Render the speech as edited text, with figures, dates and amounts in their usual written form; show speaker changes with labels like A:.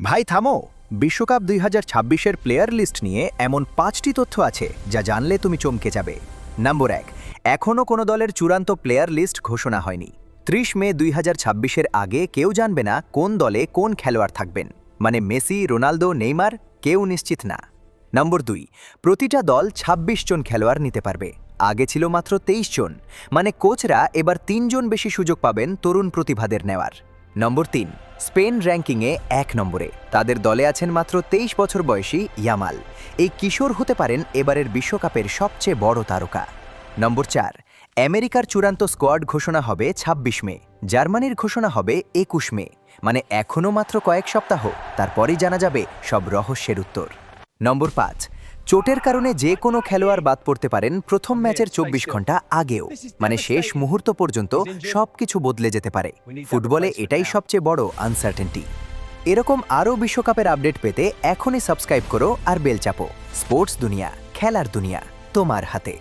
A: ভাই থামো। বিশ্বকাপ 2026-এর প্লেয়ার লিস্ট নিয়ে এমন 5টি তথ্য আছে যা জানলে তুমি চমকে যাবে। নম্বর 1, এখনও কোনো দলের চূড়ান্ত প্লেয়ার লিস্ট ঘোষণা হয়নি। 30 মে 2026-এর আগে কেউ জানবে না কোন দলে কোন খেলোয়াড় থাকবেন, মানে মেসি, রোনালদো, নেইমার কেউ নিশ্চিত না। নম্বর 2, প্রতিটা দল 26 জন খেলোয়াড় নিতে পারবে। আগে ছিল মাত্র 23 জন, মানে কোচরা এবার 3 জন বেশি সুযোগ পাবেন তরুণ প্রতিভাদের নেওয়ার। নম্বর 3, স্পেন র্যাঙ্কিংয়ে 1 নম্বরে, তাদের দলে আছেন মাত্র 23 বছর বয়সী ইয়ামাল। এই কিশোর হতে পারেন এবারের বিশ্বকাপের সবচেয়ে বড় তারকা। নম্বর 4, আমেরিকার চূড়ান্ত স্কোয়াড ঘোষণা হবে 26 মে, জার্মানির ঘোষণা হবে 21 মে, মানে এখনও মাত্র কয়েক সপ্তাহ, তারপরেই জানা যাবে সব রহস্যের উত্তর। নম্বর 5, চোটের কারণে যে কোনো খেলোয়াড় বাদ পড়তে পারেন প্রথম ম্যাচের 24 ঘন্টা আগেও, মানে শেষ মুহূর্ত পর্যন্ত সবকিছু বদলে যেতে পারে। ফুটবলে এটাই সবচেয়ে বড় আনসার্টেনটি। এরকম আরও বিশ্বকাপের আপডেট পেতে এখনই সাবস্ক্রাইব করো আর বেল চাপো। স্পোর্টস দুনিয়া, খেলার দুনিয়া তোমার হাতে।